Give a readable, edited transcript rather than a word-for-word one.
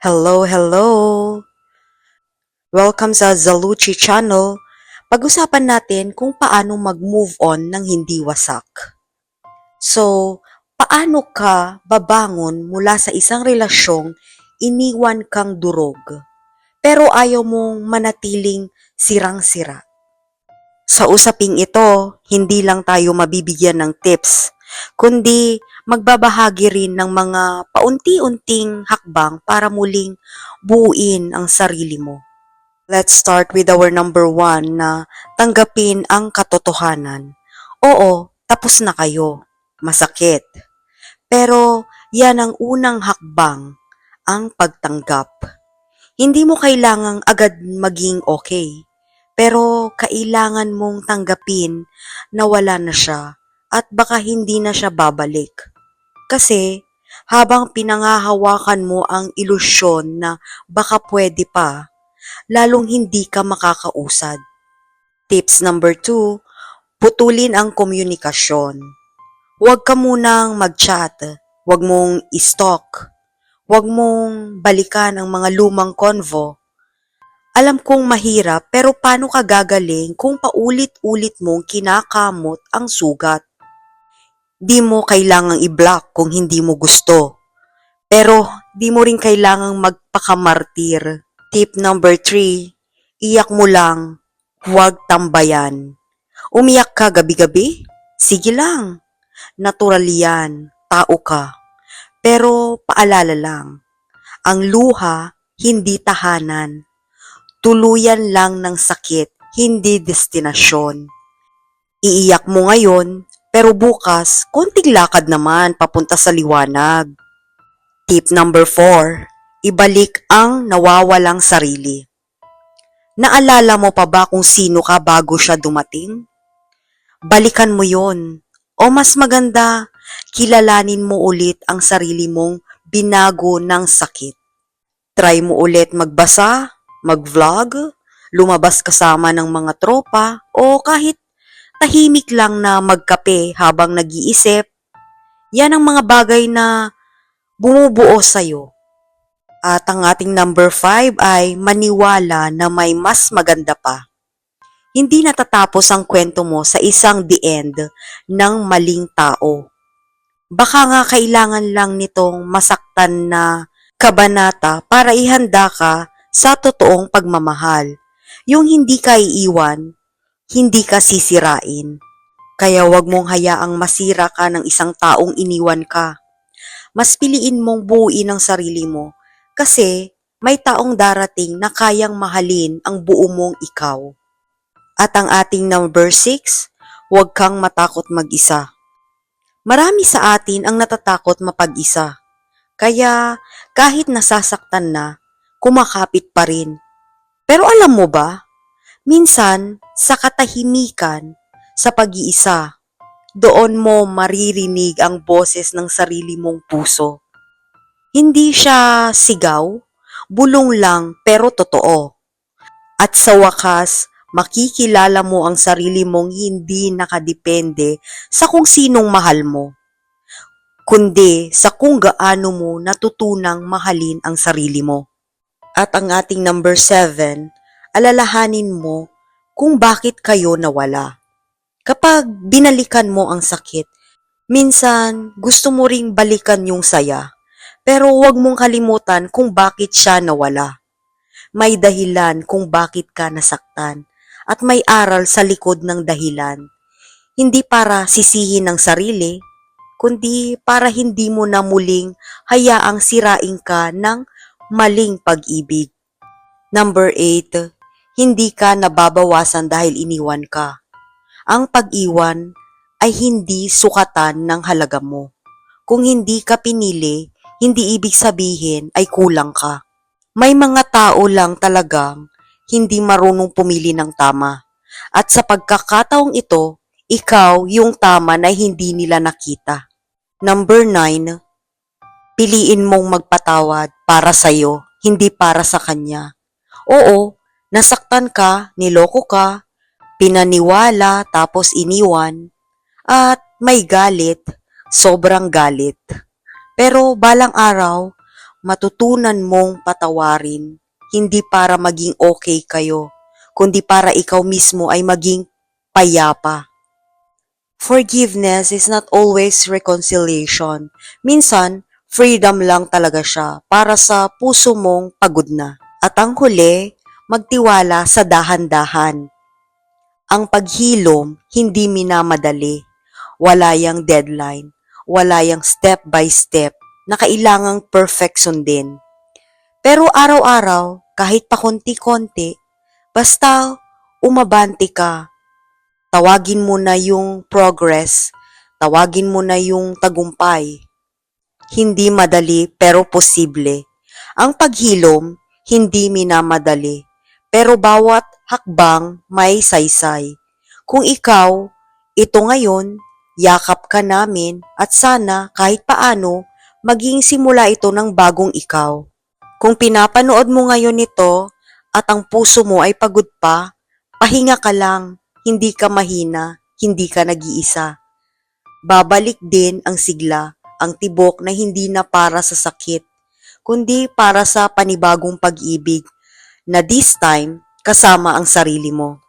Hello, hello! Welcome sa Zaluchi Channel. Pag-usapan natin kung paano mag-move on ng hindi wasak. So, paano ka babangon mula sa isang relasyong iniwan kang durog, pero ayaw mong manatiling sirang-sira? Sa usaping ito, hindi lang tayo mabibigyan ng tips, kundi magbabahagi rin ng mga paunti-unting hakbang para muling buuin ang sarili mo. Let's start with our number one na tanggapin ang katotohanan. Oo, tapos na kayo. Masakit. Pero yan ang unang hakbang, ang pagtanggap. Hindi mo kailangang agad maging okay, pero kailangan mong tanggapin na wala na siya at baka hindi na siya babalik. Kasi habang pinangahawakan mo ang ilusyon na baka pwede pa, lalong hindi ka makakausad. Tips number 2, putulin ang komunikasyon. Huwag ka munang mag-chat, huwag mong i-stalk, huwag mong balikan ang mga lumang convo. Alam kong mahirap pero paano ka gagaling kung paulit-ulit mong kinakamot ang sugat? Di mo kailangang i-block kung hindi mo gusto. Pero di mo rin kailangang magpakamartir. Tip number 3, iyak mo lang, huwag tambayan. Umiyak ka gabi-gabi? Sige lang, natural yan, tao ka. Pero paalala lang, ang luha hindi tahanan. Tuluyan lang ng sakit, hindi destinasyon. Iiyak mo ngayon, pero bukas, konting lakad naman papunta sa liwanag. Tip number 4, ibalik ang nawawalang sarili. Naalala mo pa ba kung sino ka bago siya dumating? Balikan mo yon. O mas maganda, kilalanin mo ulit ang sarili mong binago ng sakit. Try mo ulit magbasa, mag-vlog, lumabas kasama ng mga tropa, o kahit tahimik lang na magkape habang nag-iisip. Yan ang mga bagay na bumubuo sa'yo. At ang ating number 5 ay maniwala na may mas maganda pa. Hindi natatapos ang kwento mo sa isang the end ng maling tao. Baka nga kailangan lang nitong masaktan na kabanata para ihanda ka sa totoong pagmamahal. Yung hindi ka iiwan, hindi ka sisirain. Kaya wag mong hayaang masira ka ng isang taong iniwan ka. Mas piliin mong buuin ang sarili mo kasi may taong darating na kayang mahalin ang buo mong ikaw. At ang ating number 6, huwag kang matakot mag-isa. Marami sa atin ang natatakot mapag-isa. Kaya kahit nasasaktan na, kumakapit pa rin. Pero alam mo ba, minsan sa katahimikan, sa pag-iisa, doon mo maririnig ang boses ng sarili mong puso. Hindi siya sigaw, bulong lang pero totoo. At sa wakas, makikilala mo ang sarili mong hindi nakadepende sa kung sinong mahal mo, kundi sa kung gaano mo natutunang mahalin ang sarili mo. At ang ating number 7, alalahanin mo kung bakit kayo nawala. Kapag binalikan mo ang sakit, minsan gusto mo ring balikan yung saya, pero huwag mong kalimutan kung bakit siya nawala. May dahilan kung bakit ka nasaktan at may aral sa likod ng dahilan. Hindi para sisihin ang sarili, kundi para hindi mo na muling hayaang sirain ka ng maling pag-ibig. Number 8, hindi ka nababawasan dahil iniwan ka. Ang pag-iwan ay hindi sukatan ng halaga mo. Kung hindi ka pinili, hindi ibig sabihin ay kulang ka. May mga tao lang talagang hindi marunong pumili ng tama. At sa pagkakataong ito, ikaw yung tama na hindi nila nakita. Number 9, piliin mong magpatawad para sa'yo, hindi para sa kanya. Oo, nasaktan ka, niloko ka, pinaniwala tapos iniwan, at may galit, sobrang galit. Pero balang araw, matutunan mong patawarin, hindi para maging okay kayo, kundi para ikaw mismo ay maging payapa. Forgiveness is not always reconciliation. Minsan, freedom lang talaga siya para sa puso mong pagod na. At ang huli, magtiwala sa dahan-dahan. Ang paghilom, hindi minamadali. Wala yang deadline. Wala yang step by step na kailangang perfect sundin. Pero araw-araw, kahit pa konti-konti, basta umabante ka, tawagin mo na yung progress, tawagin mo na yung tagumpay. Hindi madali pero posible. Ang paghilom, hindi minamadali, pero bawat hakbang may saysay. Kung ikaw, ito ngayon, yakap ka namin at sana kahit paano, maging simula ito ng bagong ikaw. Kung pinapanood mo ngayon ito at ang puso mo ay pagod pa, pahinga ka lang, hindi ka mahina, hindi ka nag-iisa. Babalik din ang sigla, ang tibok na hindi na para sa sakit, kundi para sa panibagong pag-ibig na this time kasama ang sarili mo.